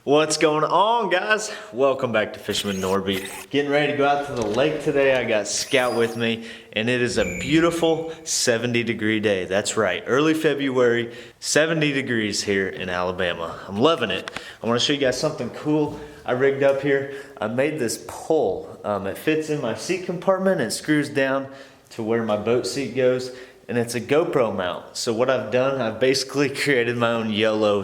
What's going on, guys? Welcome back to Fishing with Nordbye. Getting ready to go out to the lake today. I got Scout with me, and it is a beautiful 70-degree day. That's right, early February, 70 degrees here in Alabama. I'm loving it. I want to show you guys something cool I rigged up here. I made this pole. It fits in my seat compartment and screws down to where my boat seat goes. And it's a GoPro mount. So what I've done, I've basically created my own yellow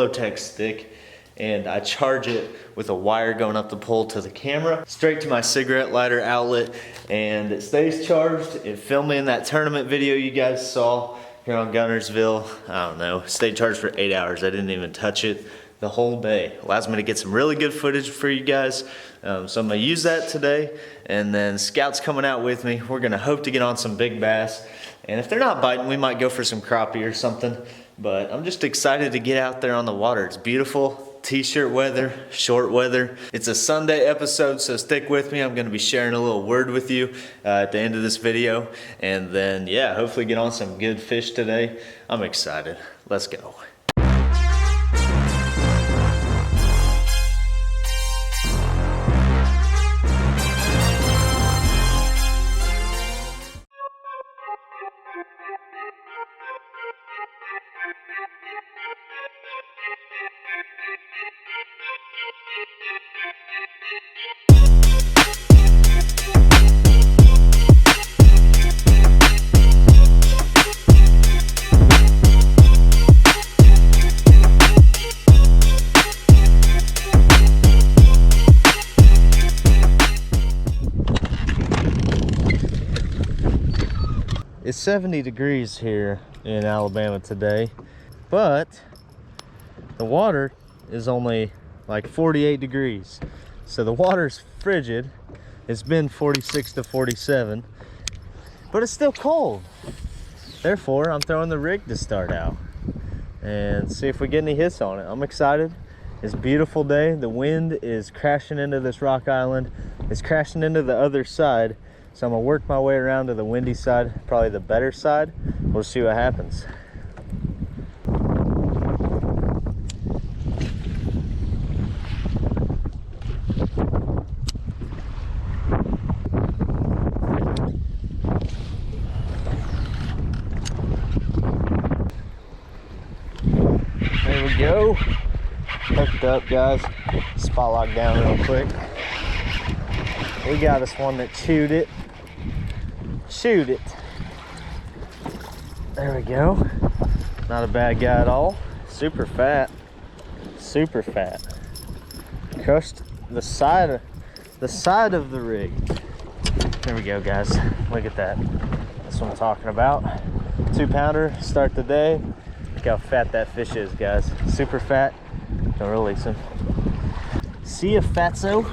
tech stick, and I charge it with a wire going up the pole to the camera, straight to my cigarette lighter outlet, and it stays charged. It filmed me in that tournament video you guys saw here on Guntersville. I don't know, stayed charged for 8 hours. I didn't even touch it the whole day. Allows me to get some really good footage for you guys. So I'm gonna use that today, and then Scout's coming out with me. We're gonna hope to get on some big bass, and if they're not biting, we might go for some crappie or something. But I'm just excited to get out there on the water. It's beautiful. T-shirt weather, short weather. It's a Sunday episode, so stick with me. I'm gonna be sharing a little word with you at the end of this video. And then, yeah, hopefully get on some good fish today. I'm excited. Let's go. It's 70 degrees here in Alabama today, but the water is only like 48 degrees. So the water's frigid. It's been 46 to 47, but it's still cold. Therefore, I'm throwing the rig to start out and see if we get any hits on it. I'm excited. It's a beautiful day. The wind is crashing into this rock island. It's crashing into the other side. So I'm gonna work my way around to the windy side, probably the better side. We'll see what happens. There we go. Hooked up, guys. Spot lock down real quick. We got us one that chewed it. Shoot it. There we go. Not a bad guy at all. Super fat. Super fat. Crushed the side of the rig. There we go, guys. Look at that. That's what I'm talking about. 2-pounder. Start the day. Look how fat that fish is, guys. Super fat. Don't release him. See ya, fatso.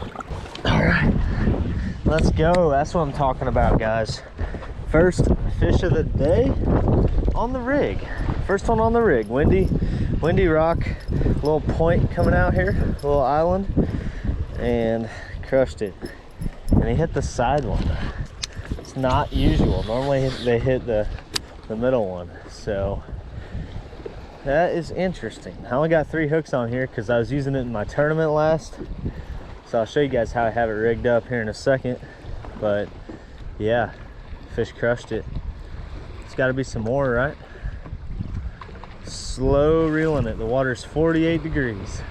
All right. Let's go. That's what I'm talking about, guys. First fish of the day on the rig. First one on the rig. Windy rock. Little point coming out here. Little island. And crushed it. And he hit the side one. It's not usual. Normally they hit the middle one. So that is interesting. I only got 3 hooks on here because I was using it in my tournament last. So I'll show you guys how I have it rigged up here in a second. But yeah, fish crushed it. It's got to be some more, right? Slow reeling it. The water's 48 degrees.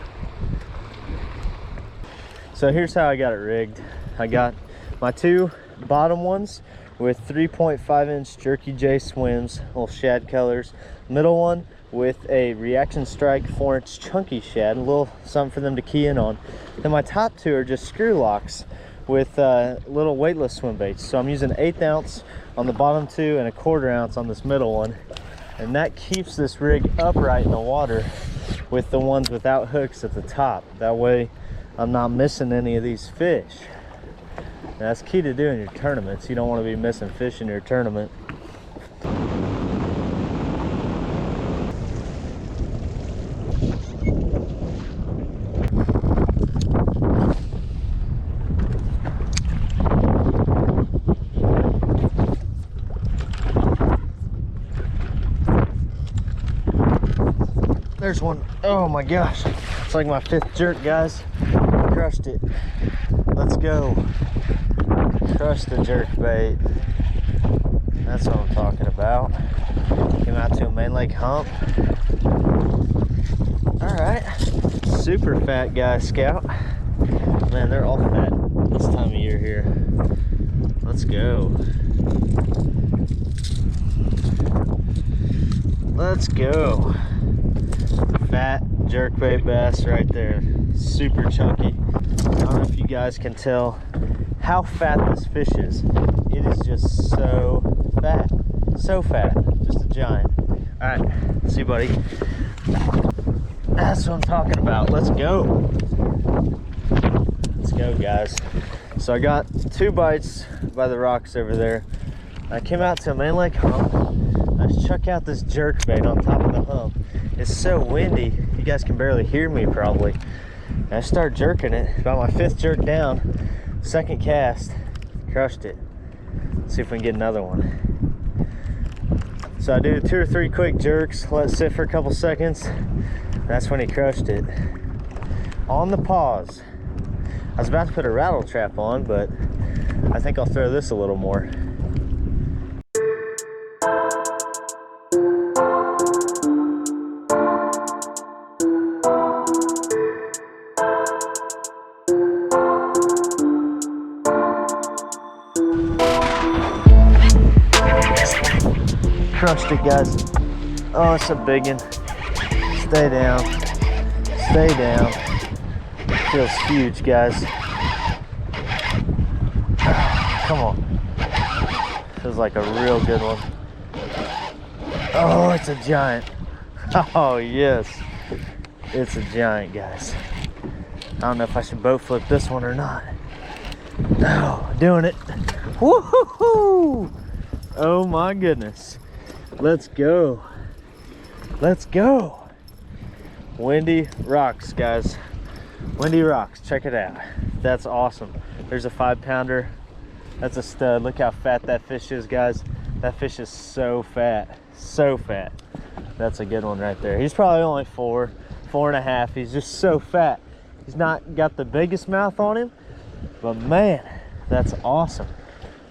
So here's how I got it rigged. I got my 2 bottom ones with 3.5-inch Jerky J swims, little shad colors. Middle one with a Reaction Strike 4-inch chunky shad, a little something for them to key in on. Then my top 2 are just screw locks with little weightless swim baits. So I'm using 1/8 ounce on the bottom 2 and 1/4 ounce on this middle one. And that keeps this rig upright in the water with the ones without hooks at the top. That way I'm not missing any of these fish. And that's key to doing your tournaments. You don't want to be missing fish in your tournament. there's one. Oh my gosh. It's like my 5th jerk, guys. Crushed it. Let's go. Crushed the jerk bait. That's what I'm talking about. Came out to a main lake hump. All right. Super fat guy, Scout. Man, they're all fat this time of year here. Let's go. Let's go. Fat jerkbait bass right there. Super chunky. I don't know if you guys can tell how fat this fish is. It is just so fat. So fat. Just a giant. All right. See you, buddy. That's what I'm talking about. Let's go. Let's go, guys. So I got 2 bites by the rocks over there. I came out to a main lake hump. I chuck out this jerk bait on top of the hump. It's so windy, you guys can barely hear me probably. And I start jerking it, about my 5th jerk down, 2nd cast, crushed it. Let's see if we can get another one. So I do 2 or 3 quick jerks, let it sit for a couple seconds. That's when he crushed it. On the pause. I was about to put a rattle trap on, but I think I'll throw this a little more. Crushed it, guys. Oh, it's a big one. Stay down. Stay down. Feels huge, guys. Come on. Feels like a real good one. Oh, it's a giant. Oh, yes. It's a giant, guys. I don't know if I should boat flip this one or not. Oh, doing it. Woo-hoo-hoo! Oh my goodness. Let's go. Let's go. Windy rocks, guys. Windy rocks. Check it out. That's awesome. There's a 5-pounder. That's a stud. Look how fat that fish is, guys. That fish is so fat. So fat. That's a good one right there. He's probably only 4.5. He's just so fat. He's not got the biggest mouth on him, but man, that's awesome.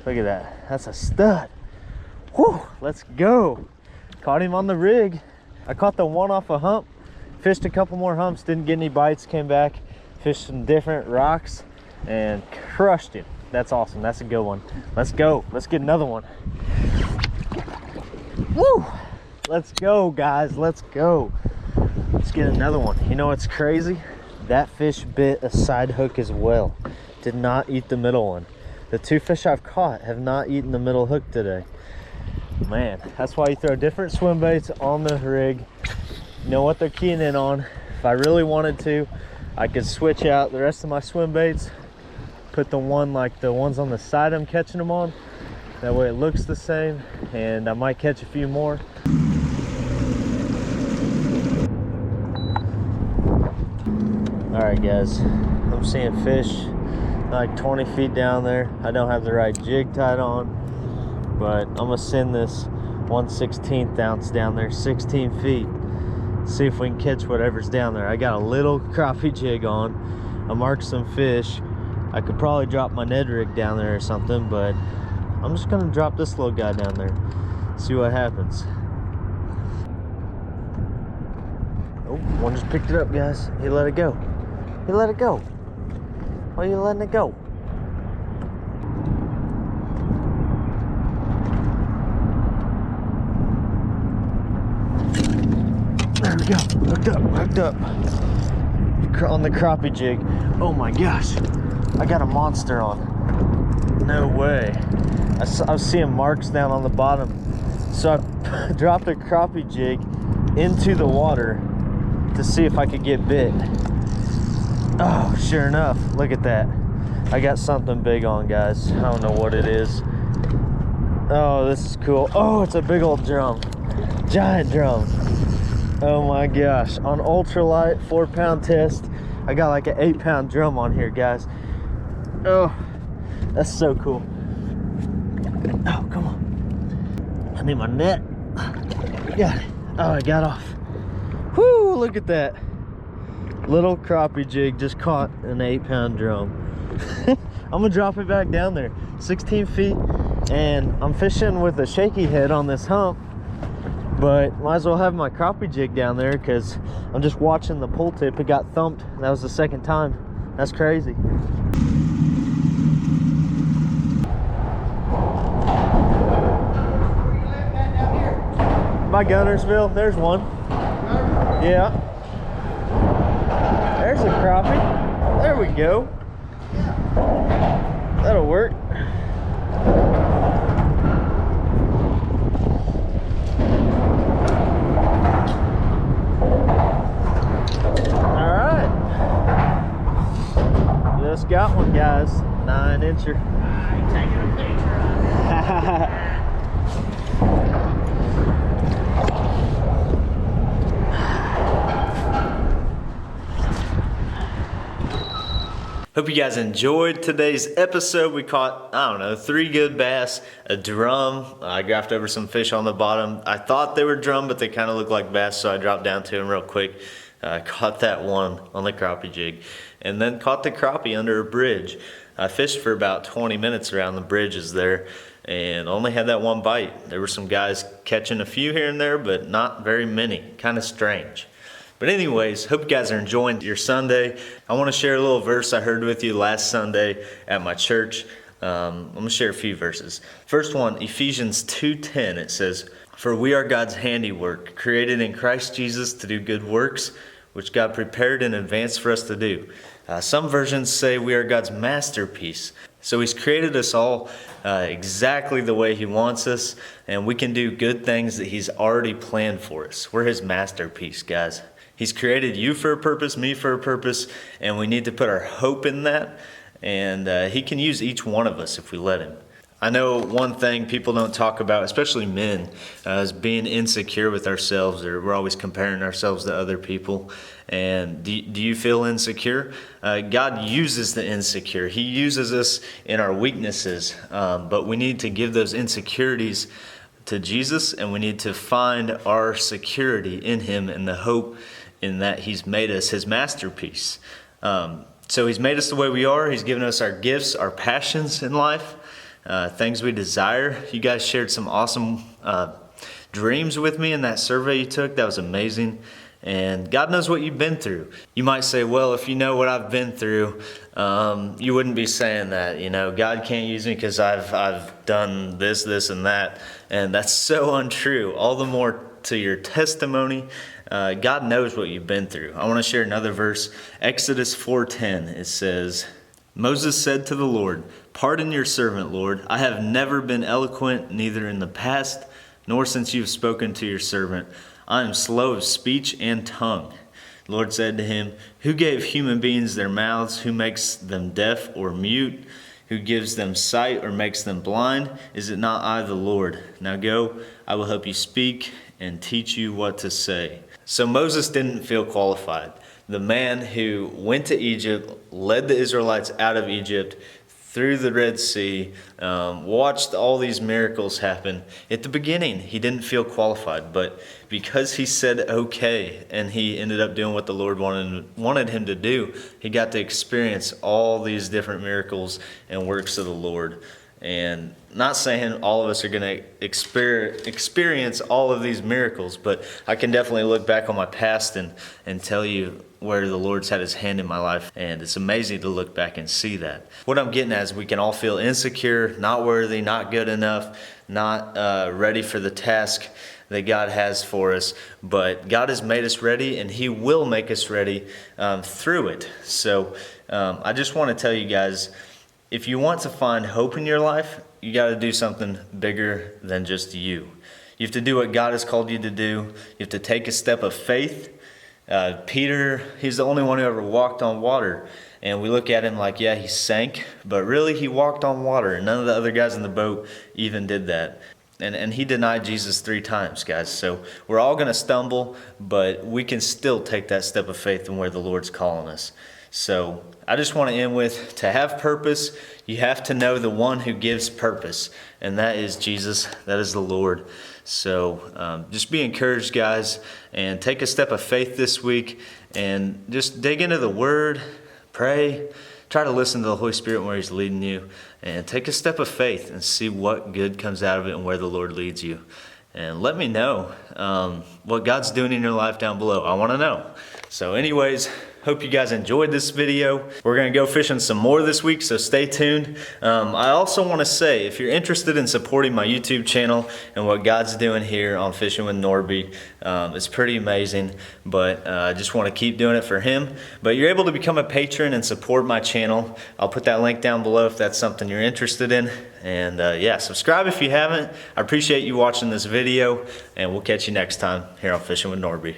Look at that. That's a stud. Whew, let's go. Caught him on the rig. I caught the one off a hump, fished a couple more humps, didn't get any bites, came back, fished some different rocks, and crushed him. That's awesome. That's a good one. Let's go. Let's get another one. Woo! Let's go, guys. Let's go. Let's get another one. You know what's crazy? That fish bit a side hook as well. Did not eat the middle one. The 2 fish I've caught have not eaten the middle hook today. Man, that's why you throw different swim baits on the rig. You know what they're keying in on. If I really wanted to, I could switch out the rest of my swim baits, put the ones on the side I'm catching them on. That way it looks the same, and I might catch a few more. All right, guys, I'm seeing fish like 20 feet down there. I don't have the right jig tied on, but I'm gonna send this 1/16 ounce down there, 16 feet. See if we can catch whatever's down there. I got a little crappie jig on. I marked some fish. I could probably drop my Ned rig down there or something, but I'm just gonna drop this little guy down there. See what happens. Oh, one just picked it up, guys. He let it go. He let it go. Why are you letting it go? There we go. Hooked up. On the crappie jig. Oh my gosh. I got a monster on. No way. I was seeing marks down on the bottom. So I dropped a crappie jig into the water to see if I could get bit. Oh, sure enough. Look at that. I got something big on, guys. I don't know what it is. Oh, this is cool. Oh, it's a big old drum. Giant drum. Oh my gosh. On ultralight 4-pound test, I got like an 8-pound drum on here, guys. Oh, that's so cool. Oh, come on. I need my net. Got it. Oh, I got off. Whoo, look at that. Little crappie jig just caught an 8-pound drum. I'm gonna drop it back down there, 16 feet, and I'm fishing with a shaky head on this hump, but might as well have my crappie jig down there because I'm just watching the pull tip. It got thumped. That was the second time. That's crazy. By Guntersville, there's one. Yeah. There's a crappie. There we go. That'll work. All right. Just got one, guys. 9-incher. I'm taking a picture of it. Hope you guys enjoyed today's episode. We caught, I don't know, 3 good bass, a drum. I graphed over some fish on the bottom. I thought they were drum, but they kind of looked like bass, so I dropped down to them real quick. Caught that one on the crappie jig, and then caught the crappie under a bridge. I fished for about 20 minutes around the bridges there, and only had that one bite. There were some guys catching a few here and there, but not very many. Kind of strange. But anyways, hope you guys are enjoying your Sunday. I want to share a little verse I heard with you last Sunday at my church. I'm going to share a few verses. First one, Ephesians 2:10. It says, "For we are God's handiwork, created in Christ Jesus to do good works, which God prepared in advance for us to do." Some versions say we are God's masterpiece. So He's created us all exactly the way He wants us, and we can do good things that He's already planned for us. We're His masterpiece, guys. He's created you for a purpose, me for a purpose, and we need to put our hope in that. And He can use each one of us if we let Him. I know one thing people don't talk about, especially men, is being insecure with ourselves, or we're always comparing ourselves to other people. And do you feel insecure? God uses the insecure. He uses us in our weaknesses, but we need to give those insecurities to Jesus, and we need to find our security in Him and the hope in that He's made us His masterpiece. So He's made us the way we are. He's given us our gifts, our passions in life, things we desire. You guys shared some awesome dreams with me in that survey you took. That was amazing. And God knows what you've been through. You might say, well, if you know what I've been through, you wouldn't be saying that. You know, God can't use me because I've done this, and that. And that's so untrue. All the more to your testimony, God knows what you've been through. I want to share another verse. Exodus 4:10. It says, "Moses said to the Lord, 'Pardon your servant, Lord. I have never been eloquent, neither in the past, nor since you have spoken to your servant. I am slow of speech and tongue.' The Lord said to him, 'Who gave human beings their mouths? Who makes them deaf or mute? Who gives them sight or makes them blind? Is it not I, the Lord? Now go, I will help you speak and teach you what to say.'" So Moses didn't feel qualified. The man who went to Egypt, led the Israelites out of Egypt, through the Red Sea, watched all these miracles happen. At the beginning, he didn't feel qualified, but because he said okay, and he ended up doing what the Lord wanted him to do, he got to experience all these different miracles and works of the Lord. And not saying all of us are going to experience all of these miracles, but I can definitely look back on my past and tell you where the Lord's had His hand in my life. And it's amazing to look back and see that. What I'm getting at is we can all feel insecure, not worthy, not good enough, not ready for the task that God has for us. But God has made us ready, and He will make us ready through it. So I just want to tell you guys, if you want to find hope in your life, you got to do something bigger than just you. You have to do what God has called you to do. You have to take a step of faith. Peter, he's the only one who ever walked on water. And we look at him like, yeah, he sank, but really he walked on water. And none of the other guys in the boat even did that. And he denied Jesus 3 times, guys. So we're all going to stumble, but we can still take that step of faith and where the Lord's calling us. So I just want to end with, to have purpose, you have to know the one who gives purpose, and that is Jesus, that is the Lord. So just be encouraged, guys, and take a step of faith this week, and just dig into the Word, pray, try to listen to the Holy Spirit where He's leading you, and take a step of faith and see what good comes out of it and where the Lord leads you. And let me know what God's doing in your life down below. I want to know. So anyways, hope you guys enjoyed this video. We're going to go fishing some more this week, so stay tuned. I also want to say, if you're interested in supporting my YouTube channel and what God's doing here on Fishing with Nordbye, it's pretty amazing, but I just want to keep doing it for Him. But you're able to become a patron and support my channel. I'll put that link down below if that's something you're interested in. And yeah, subscribe if you haven't. I appreciate you watching this video, and we'll catch you next time here on Fishing with Nordbye.